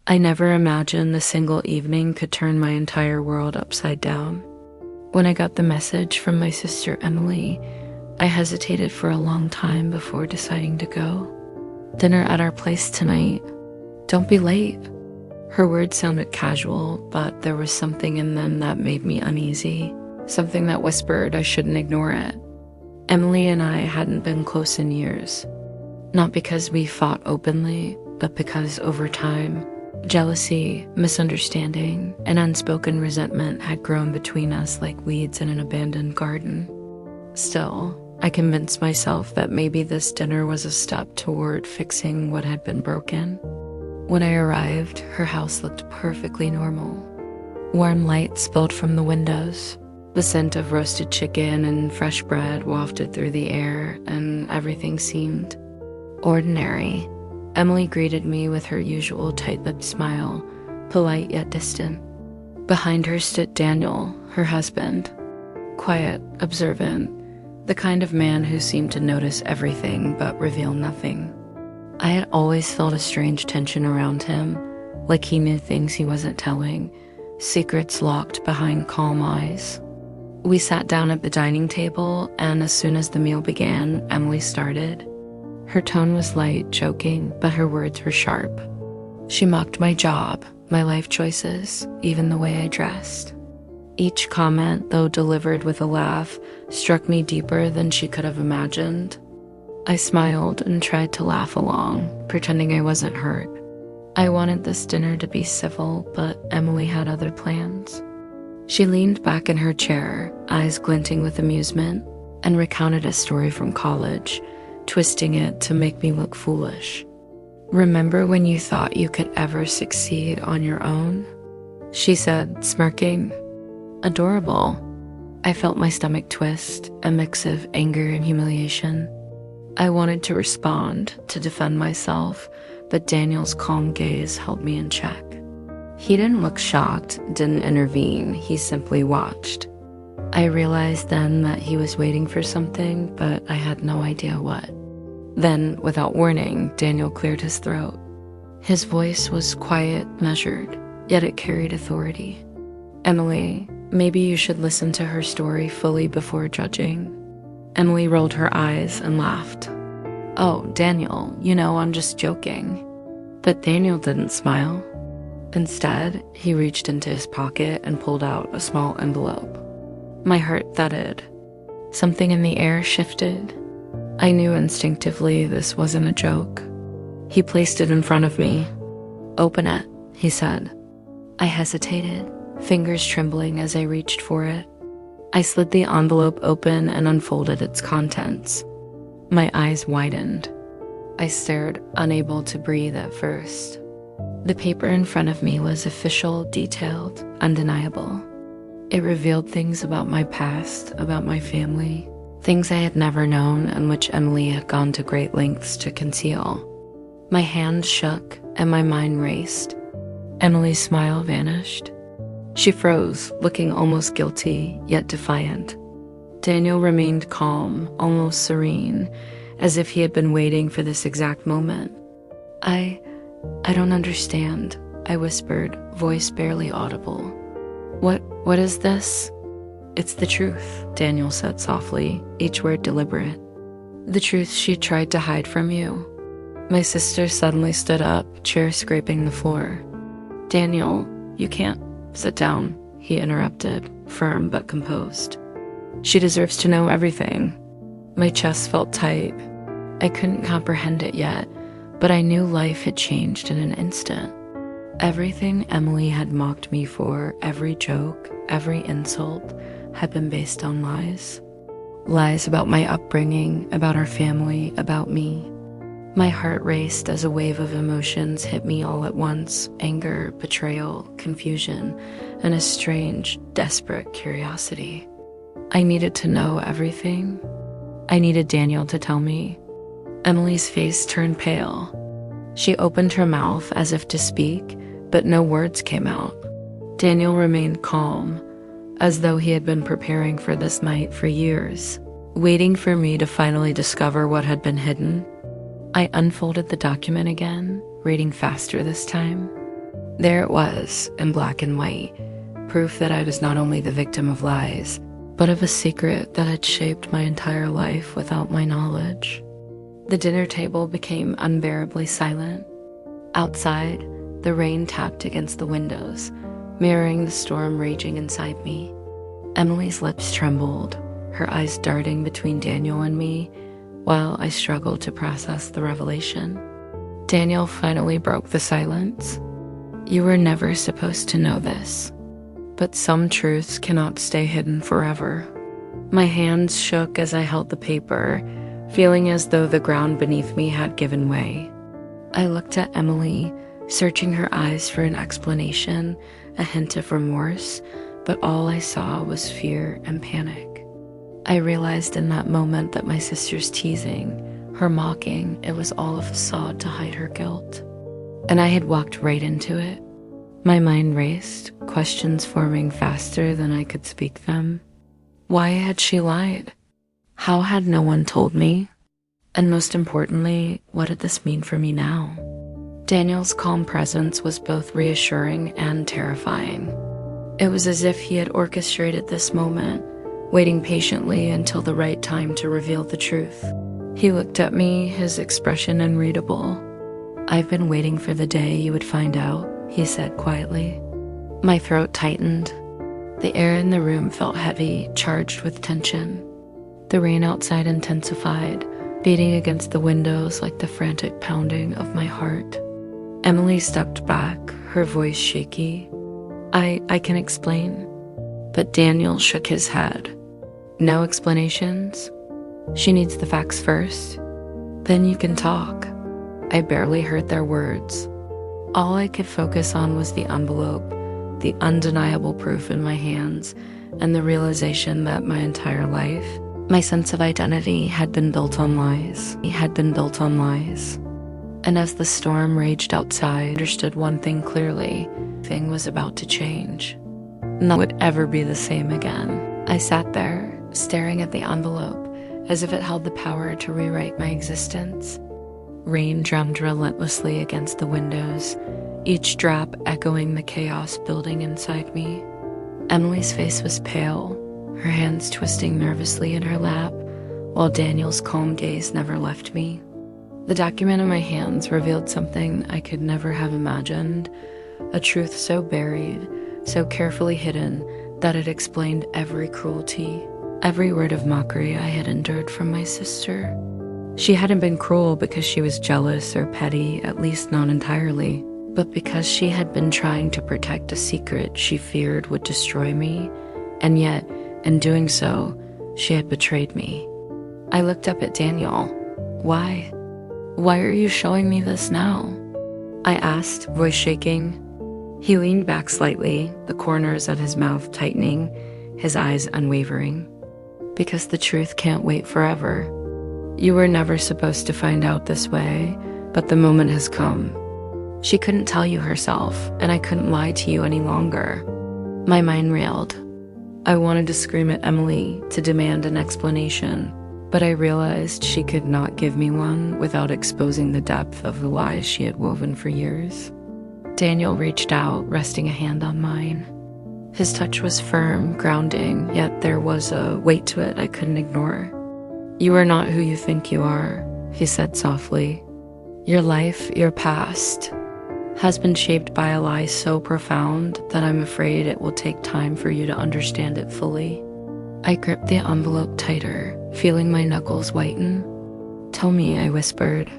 I never imagined a single evening could turn my entire world upside down. When I got the message from my sister Emily, I hesitated for a long time before deciding to go. "Dinner at our place tonight. Don't be late." Her words sounded casual, but there was something in them that made me uneasy, something that whispered I shouldn't ignore it. Emily and I hadn't been close in years, not because we fought openly, but because over time, jealousy, misunderstanding, and unspoken resentment had grown between us like weeds in an abandoned garden. Still, I convinced myself that maybe this dinner was a step toward fixing what had been broken. When I arrived, her house looked perfectly normal. Warm light spilled from the windows. The scent of roasted chicken and fresh bread wafted through the air, and everything seemed ordinary. Emily greeted me with her usual tight-lipped smile, polite yet distant. Behind her stood Daniel, her husband, quiet, observant, the kind of man who seemed to notice everything but reveal nothing. I had always felt a strange tension around him, like he knew things he wasn't telling, secrets locked behind calm eyes. We sat down at the dining table, and as soon as the meal began, Emily started. Her tone was light, joking, but her words were sharp. She mocked my job, my life choices, even the way I dressed. Each comment, though delivered with a laugh, struck me deeper than she could have imagined. I smiled and tried to laugh along, pretending I wasn't hurt. I wanted this dinner to be civil, but Emily had other plans. She leaned back in her chair, eyes glinting with amusement, and recounted a story from college, twisting it to make me look foolish. "Remember when you thought you could ever succeed on your own?" she said, smirking. Adorable. I felt my stomach twist, a mix of anger and humiliation. I wanted to respond, to defend myself, but Daniel's calm gaze held me in check. He didn't look shocked, didn't intervene, he simply watched. I realized then that he was waiting for something, but I had no idea what. Then, without warning, Daniel cleared his throat. His voice was quiet, measured, yet it carried authority. "Emily, maybe you should listen to her story fully before judging." Emily rolled her eyes and laughed. "Oh, Daniel, I'm just joking." But Daniel didn't smile. Instead, he reached into his pocket and pulled out a small envelope. My heart thudded. Something in the air shifted. I knew instinctively this wasn't a joke. He placed it in front of me. "Open it," he said. I hesitated, fingers trembling as I reached for it. I slid the envelope open and unfolded its contents. My eyes widened. I stared, unable to breathe at first. The paper in front of me was official, detailed, undeniable. It revealed things about my past, about my family, things I had never known and which Emily had gone to great lengths to conceal. My hand shook and my mind raced. Emily's smile vanished. She froze, looking almost guilty, yet defiant. Daniel remained calm, almost serene, as if he had been waiting for this exact moment. I don't understand, I whispered, voice barely audible. What is this?" "It's the truth," Daniel said softly, each word deliberate. "The truth she tried to hide from you." My sister suddenly stood up, chair scraping the floor. "Daniel, you can't sit down," he interrupted, firm but composed. "She deserves to know everything." My chest felt tight. I couldn't comprehend it yet, but I knew life had changed in an instant. Everything Emily had mocked me for, every joke, every insult, had been based on lies. Lies about my upbringing, about our family, about me. My heart raced as a wave of emotions hit me all at once: anger, betrayal, confusion, and a strange, desperate curiosity. I needed to know everything. I needed Daniel to tell me. Emily's face turned pale. She opened her mouth as if to speak, but no words came out. Daniel remained calm, as though he had been preparing for this night for years, waiting for me to finally discover what had been hidden. I unfolded the document again, reading faster this time. There it was, in black and white, proof that I was not only the victim of lies, but of a secret that had shaped my entire life without my knowledge. The dinner table became unbearably silent. Outside, the rain tapped against the windows, mirroring the storm raging inside me. Emily's lips trembled, her eyes darting between Daniel and me, while I struggled to process the revelation. Daniel finally broke the silence. You were never supposed to know this, but some truths cannot stay hidden forever. My hands shook as I held the paper, feeling as though the ground beneath me had given way. I looked at Emily, searching her eyes for an explanation, a hint of remorse, but all I saw was fear and panic. I realized in that moment that my sister's teasing, her mocking, it was all a facade to hide her guilt. And I had walked right into it. My mind raced, questions forming faster than I could speak them. Why had she lied? How had no one told me? And most importantly, what did this mean for me now? Daniel's calm presence was both reassuring and terrifying. It was as if he had orchestrated this moment, waiting patiently until the right time to reveal the truth. He looked at me, his expression unreadable. I've been waiting for the day you would find out, he said quietly. My throat tightened. The air in the room felt heavy, charged with tension. The rain outside intensified, beating against the windows like the frantic pounding of my heart. Emily stepped back, her voice shaky. I can explain. But Daniel shook his head. No explanations? She needs the facts first. Then you can talk. I barely heard their words. All I could focus on was the envelope, the undeniable proof in my hands, and the realization that my entire life, my sense of identity had been built on lies. And as the storm raged outside, I understood one thing clearly. Thing was about to change. Nothing would ever be the same again. I sat there, staring at the envelope, as if it held the power to rewrite my existence. Rain drummed relentlessly against the windows, each drop echoing the chaos building inside me. Emily's face was pale, her hands twisting nervously in her lap, while Daniel's calm gaze never left me. The document in my hands revealed something I could never have imagined, a truth so buried, so carefully hidden, that it explained every cruelty, every word of mockery I had endured from my sister. She hadn't been cruel because she was jealous or petty, at least not entirely, but because she had been trying to protect a secret she feared would destroy me, and yet, in doing so, she had betrayed me. I looked up at Daniel. Why? Why are you showing me this now? I asked, voice shaking. He leaned back slightly, the corners of his mouth tightening, his eyes unwavering. Because the truth can't wait forever. You were never supposed to find out this way, but the moment has come. She couldn't tell you herself, and I couldn't lie to you any longer. My mind railed. I wanted to scream at Emily, to demand an explanation, but I realized she could not give me one without exposing the depth of the lies she had woven for years. Daniel reached out, resting a hand on mine. His touch was firm, grounding, yet there was a weight to it I couldn't ignore. You are not who you think you are, he said softly. Your life, your past, has been shaped by a lie so profound that I'm afraid it will take time for you to understand it fully. I gripped the envelope tighter, feeling my knuckles whiten. Tell me, I whispered.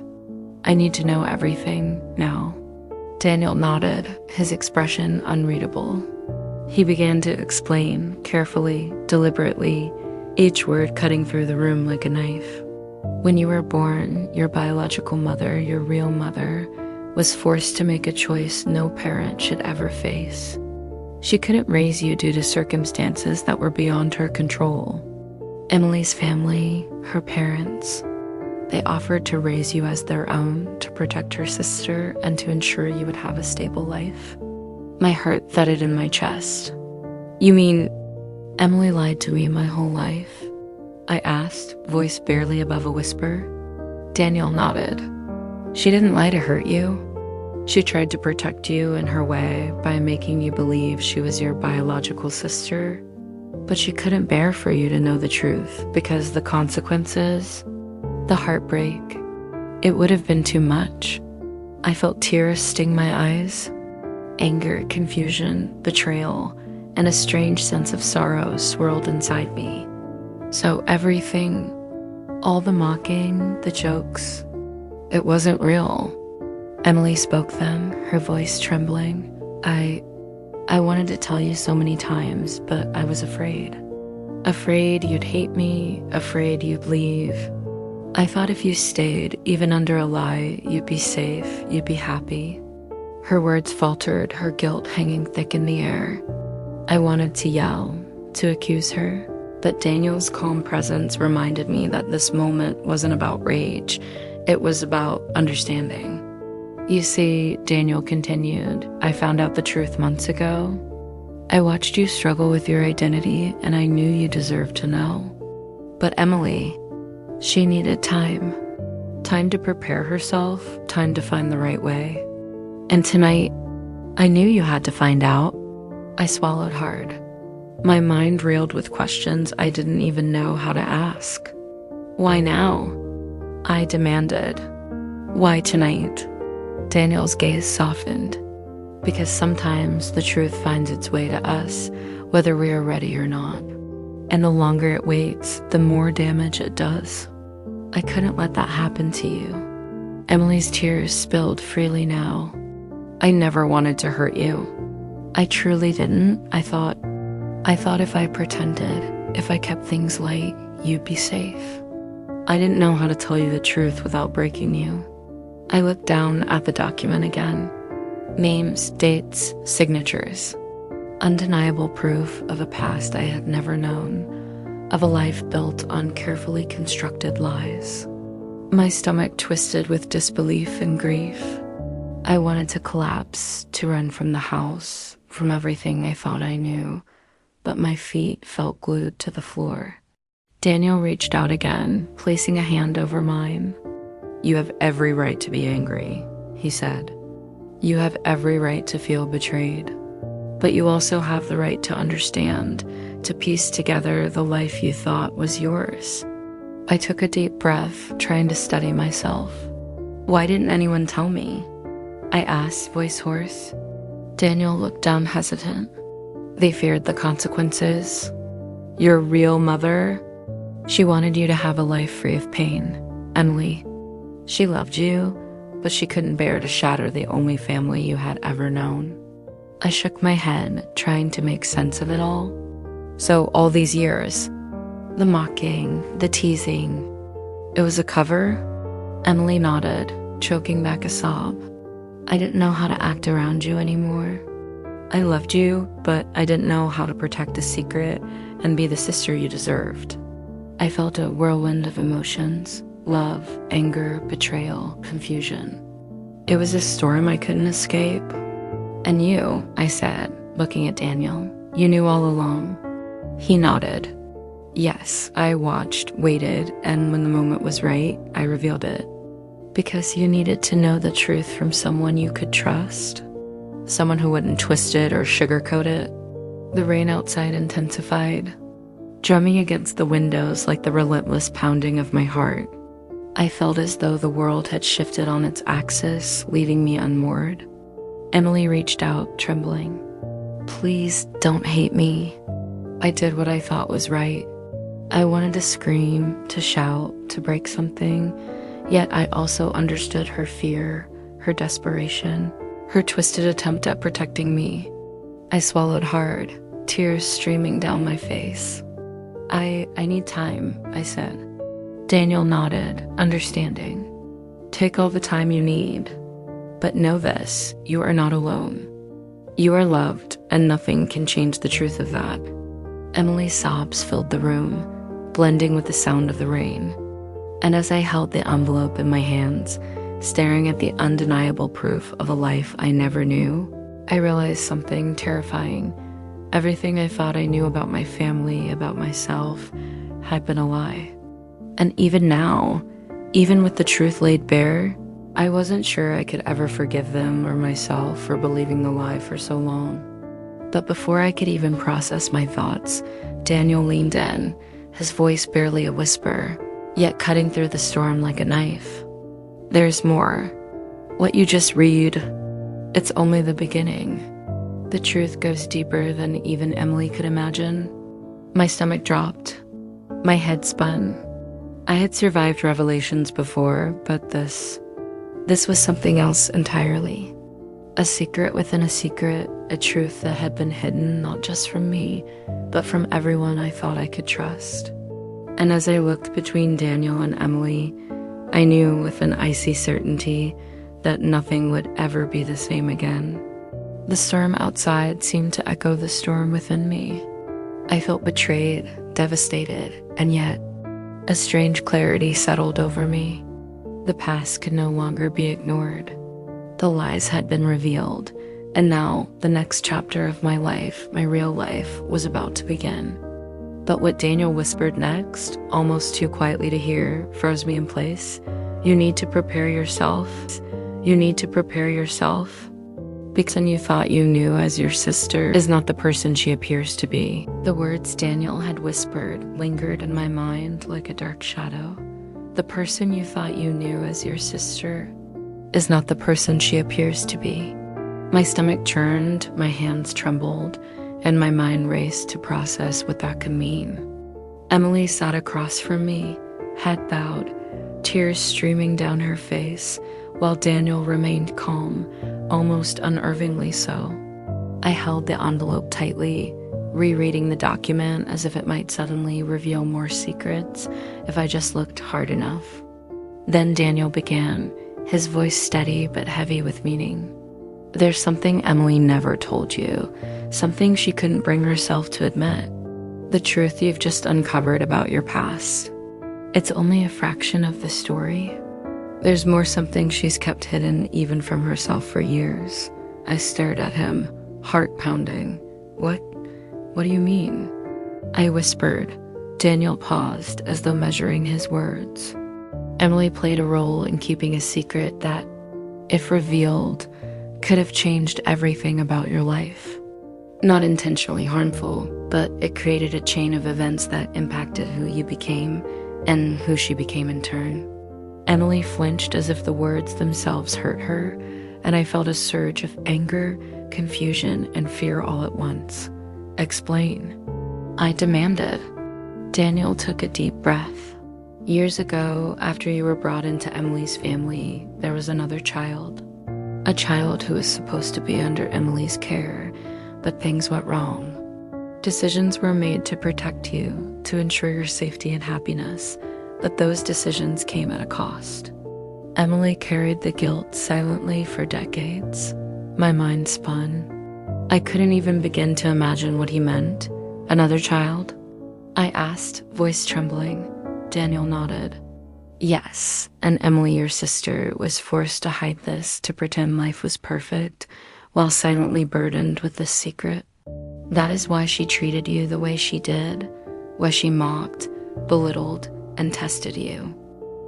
I need to know everything now. Daniel nodded, his expression unreadable. He began to explain, carefully, deliberately, each word cutting through the room like a knife. When you were born, your biological mother, your real mother, was forced to make a choice no parent should ever face. She couldn't raise you due to circumstances that were beyond her control. Emily's family, her parents, they offered to raise you as their own, to protect her sister, and to ensure you would have a stable life. My heart thudded in my chest. You mean Emily lied to me my whole life? I asked, voice barely above a whisper. Daniel nodded. She didn't lie to hurt you. She tried to protect you in her way by making you believe she was your biological sister, but she couldn't bear for you to know the truth because the consequences, the heartbreak, it would have been too much. I felt tears sting my eyes. Anger, confusion, betrayal, and a strange sense of sorrow swirled inside me. So everything, all the mocking, the jokes, it wasn't real. Emily spoke then, her voice trembling. I wanted to tell you so many times, but I was afraid. Afraid you'd hate me, afraid you'd leave. I thought if you stayed, even under a lie, you'd be safe, you'd be happy. Her words faltered, her guilt hanging thick in the air. I wanted to yell, to accuse her, but Daniel's calm presence reminded me that this moment wasn't about rage. It was about understanding. You see, Daniel continued, I found out the truth months ago. I watched you struggle with your identity, and I knew you deserved to know. But Emily, she needed time. Time to prepare herself, time to find the right way. And tonight, I knew you had to find out. I swallowed hard. My mind reeled with questions I didn't even know how to ask. Why now? I demanded. Why tonight? Daniel's gaze softened. Because sometimes the truth finds its way to us, whether we are ready or not. And the longer it waits, the more damage it does. I couldn't let that happen to you. Emily's tears spilled freely now. I never wanted to hurt you. I truly didn't. I thought if I pretended, if I kept things light, you'd be safe. I didn't know how to tell you the truth without breaking you. I looked down at the document again. Names, dates, signatures. Undeniable proof of a past I had never known, of a life built on carefully constructed lies. My stomach twisted with disbelief and grief. I wanted to collapse, to run from the house, from everything I thought I knew, but my feet felt glued to the floor. Daniel reached out again, placing a hand over mine. You have every right to be angry, he said. You have every right to feel betrayed. But you also have the right to understand, to piece together the life you thought was yours. I took a deep breath, trying to steady myself. Why didn't anyone tell me? I asked, voice hoarse. Daniel looked down hesitant. They feared the consequences. Your real mother? She wanted you to have a life free of pain. Emily. She loved you, but she couldn't bear to shatter the only family you had ever known. I shook my head, trying to make sense of it all. So all these years, the mocking, the teasing, it was a cover? Emily nodded, choking back a sob. I didn't know how to act around you anymore. I loved you, but I didn't know how to protect the secret and be the sister you deserved. I felt a whirlwind of emotions. Love, anger, betrayal, confusion. It was a storm I couldn't escape. And you, I said, looking at Daniel, you knew all along. He nodded. Yes, I watched, waited, and when the moment was right, I revealed it. Because you needed to know the truth from someone you could trust. Someone who wouldn't twist it or sugarcoat it. The rain outside intensified, drumming against the windows like the relentless pounding of my heart. I felt as though the world had shifted on its axis, leaving me unmoored. Emily reached out, trembling. Please don't hate me. I did what I thought was right. I wanted to scream, to shout, to break something, yet I also understood her fear, her desperation, her twisted attempt at protecting me. I swallowed hard, tears streaming down my face. I need time, I said. Daniel nodded, understanding. Take all the time you need. But know this, you are not alone. You are loved, and nothing can change the truth of that. Emily's sobs filled the room, blending with the sound of the rain. And as I held the envelope in my hands, staring at the undeniable proof of a life I never knew, I realized something terrifying. Everything I thought I knew about my family, about myself, had been a lie. And even now, even with the truth laid bare, I wasn't sure I could ever forgive them or myself for believing the lie for so long. But before I could even process my thoughts, Daniel leaned in, his voice barely a whisper, yet cutting through the storm like a knife. There's more. What you just read, it's only the beginning. The truth goes deeper than even Emily could imagine. My stomach dropped. My head spun. I had survived revelations before, but this was something else entirely. A secret within a secret, a truth that had been hidden not just from me, but from everyone I thought I could trust. And as I looked between Daniel and Emily, I knew with an icy certainty that nothing would ever be the same again. The storm outside seemed to echo the storm within me. I felt betrayed, devastated, and yet a strange clarity settled over me. The past could no longer be ignored. The lies had been revealed, and now the next chapter of my life, my real life, was about to begin. But what Daniel whispered next, almost too quietly to hear, froze me in place. You need to prepare yourself. You need to prepare yourself. Because you thought you knew as your sister is not the person she appears to be. The words Daniel had whispered lingered in my mind like a dark shadow. The person you thought you knew as your sister is not the person she appears to be. My stomach churned, my hands trembled, and my mind raced to process what that could mean. Emily sat across from me, head bowed, tears streaming down her face, while Daniel remained calm, almost unnervingly so. I held the envelope tightly, rereading the document as if it might suddenly reveal more secrets if I just looked hard enough. Then Daniel began, his voice steady but heavy with meaning. There's something Emily never told you, something she couldn't bring herself to admit. The truth you've just uncovered about your past. It's only a fraction of the story. There's more, something she's kept hidden even from herself for years. I stared at him, heart pounding. What do you mean? I whispered. Daniel paused as though measuring his words. Emily played a role in keeping a secret that, if revealed, could have changed everything about your life. Not intentionally harmful, but it created a chain of events that impacted who you became and who she became in turn. Emily flinched as if the words themselves hurt her, and I felt a surge of anger, confusion, and fear all at once. Explain. I demanded. Daniel took a deep breath. Years ago, after you were brought into Emily's family, there was another child. A child who was supposed to be under Emily's care, but things went wrong. Decisions were made to protect you, to ensure your safety and happiness, but those decisions came at a cost. Emily carried the guilt silently for decades. My mind spun. I couldn't even begin to imagine what he meant. Another child? I asked, voice trembling. Daniel nodded. Yes, and Emily, your sister, was forced to hide this to pretend life was perfect, while silently burdened with this secret. That is why she treated you the way she did, why she mocked, belittled, and tested you.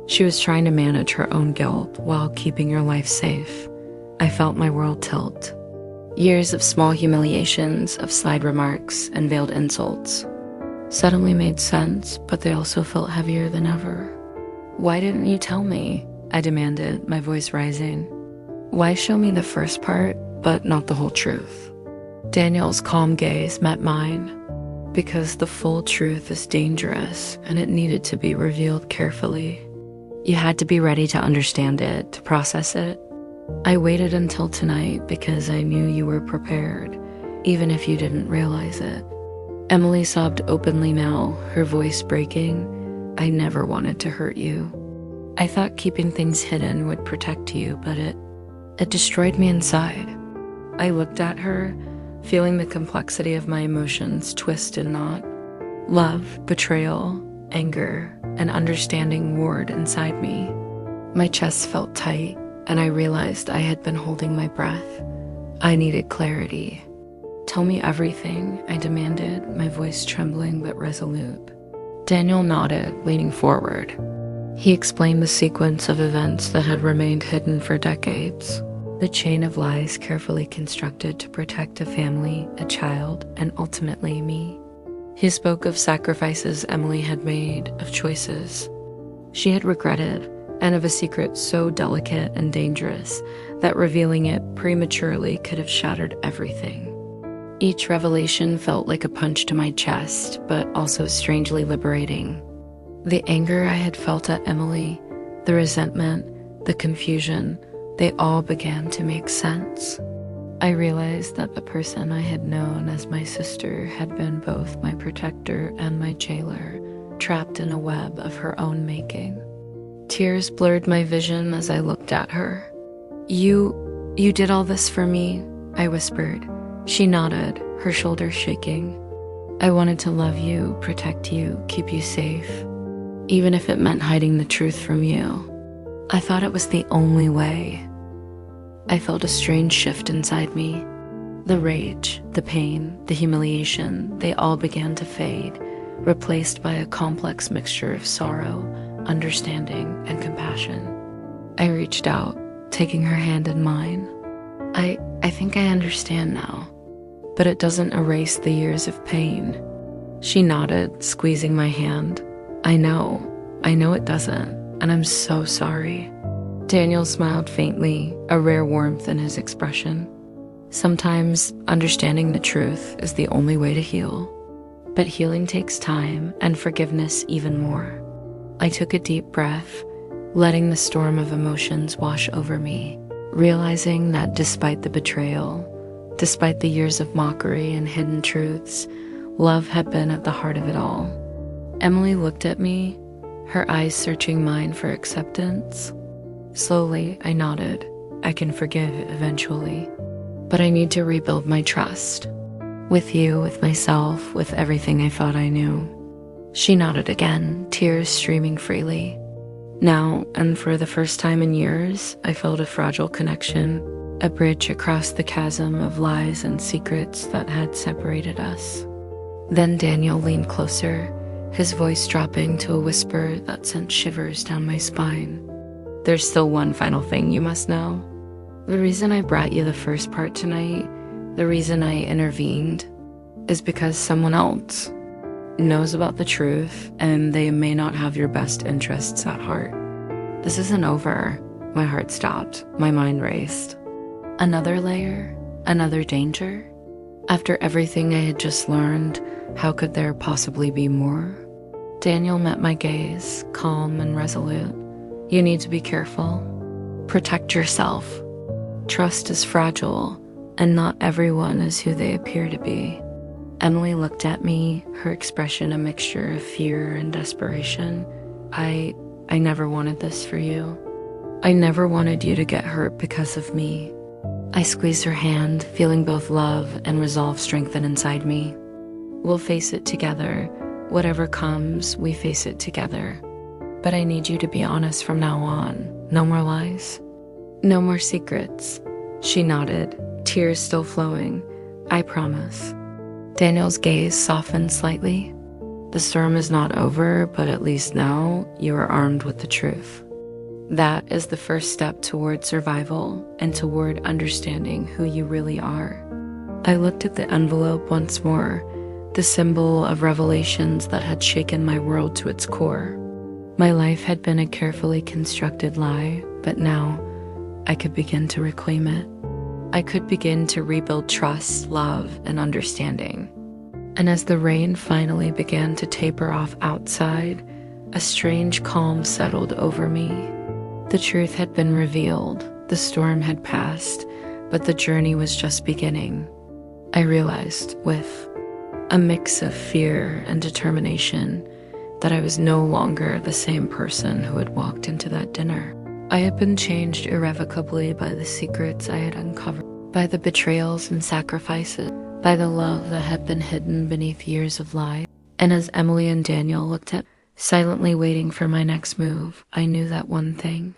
She was trying to manage her own guilt while keeping your life safe. I felt my world tilt. Years of small humiliations, of slide remarks, and veiled insults suddenly made sense, but they also felt heavier than ever. Why didn't you tell me? I demanded, my voice rising. Why show me the first part, but not the whole truth? Daniel's calm gaze met mine. Because the full truth is dangerous, and it needed to be revealed carefully. You had to be ready to understand it, to process it. I waited until tonight because I knew you were prepared, even if you didn't realize it. Emily sobbed openly now, her voice breaking. I never wanted to hurt you. I thought keeping things hidden would protect you, but it destroyed me inside. I looked at her, feeling the complexity of my emotions twist and knot. Love, betrayal, anger, and understanding warred inside me. My chest felt tight, and I realized I had been holding my breath. I needed clarity. Tell me everything, I demanded, my voice trembling but resolute. Daniel nodded, leaning forward. He explained the sequence of events that had remained hidden for decades, the chain of lies carefully constructed to protect a family, a child, and ultimately me. He spoke of sacrifices Emily had made, of choices she had regretted, and of a secret so delicate and dangerous that revealing it prematurely could have shattered everything. Each revelation felt like a punch to my chest, but also strangely liberating. The anger I had felt at Emily, the resentment, the confusion, they all began to make sense. I realized that the person I had known as my sister had been both my protector and my jailer, trapped in a web of her own making. Tears blurred my vision as I looked at her. You did all this for me," I whispered. She nodded, her shoulders shaking. "I wanted to love you, protect you, keep you safe, even if it meant hiding the truth from you. I thought it was the only way." I felt a strange shift inside me. The rage, the pain, the humiliation, they all began to fade, replaced by a complex mixture of sorrow, understanding, and compassion. I reached out, taking her hand in mine. I think I understand now, but it doesn't erase the years of pain." She nodded, squeezing my hand. I know it doesn't, and I'm so sorry." Daniel smiled faintly, a rare warmth in his expression. Sometimes understanding the truth is the only way to heal, but healing takes time, and forgiveness even more. I took a deep breath, letting the storm of emotions wash over me, realizing that despite the betrayal, despite the years of mockery and hidden truths, love had been at the heart of it all. Emily looked at me, her eyes searching mine for acceptance. Slowly, I nodded. I can forgive eventually, but I need to rebuild my trust. With you, with myself, with everything I thought I knew. She nodded again, tears streaming freely. Now, and for the first time in years, I felt a fragile connection, a bridge across the chasm of lies and secrets that had separated us. Then Daniel leaned closer, his voice dropping to a whisper that sent shivers down my spine. "There's still one final thing you must know. The reason I brought you the first part tonight, the reason I intervened, is because someone else knows about the truth, and they may not have your best interests at heart. This isn't over." My heart stopped, my mind raced. Another layer, another danger? After everything I had just learned, how could there possibly be more? Daniel met my gaze, calm and resolute. "You need to be careful. Protect yourself. Trust is fragile, and not everyone is who they appear to be." Emily looked at me, her expression a mixture of fear and desperation. I never wanted this for you. I never wanted you to get hurt because of me." I squeezed her hand, feeling both love and resolve strengthen inside me. "We'll face it together. Whatever comes, we face it together. But I need you to be honest from now on. No more lies. No more secrets." She nodded, tears still flowing. "I promise." Daniel's gaze softened slightly. "The storm is not over, but at least now you are armed with the truth. That is the first step toward survival and toward understanding who you really are." I looked at the envelope once more, the symbol of revelations that had shaken my world to its core. My life had been a carefully constructed lie, but now I could begin to reclaim it. I could begin to rebuild trust, love, and understanding. And as the rain finally began to taper off outside, a strange calm settled over me. The truth had been revealed, the storm had passed, but the journey was just beginning. I realized, with a mix of fear and determination, that I was no longer the same person who had walked into that dinner. I had been changed irrevocably by the secrets I had uncovered, by the betrayals and sacrifices, by the love that had been hidden beneath years of lies. And as Emily and Daniel looked at me, silently waiting for my next move, I knew that one thing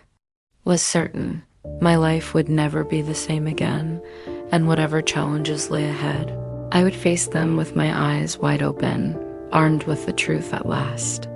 was certain. My life would never be the same again, and whatever challenges lay ahead, I would face them with my eyes wide open, armed with the truth at last.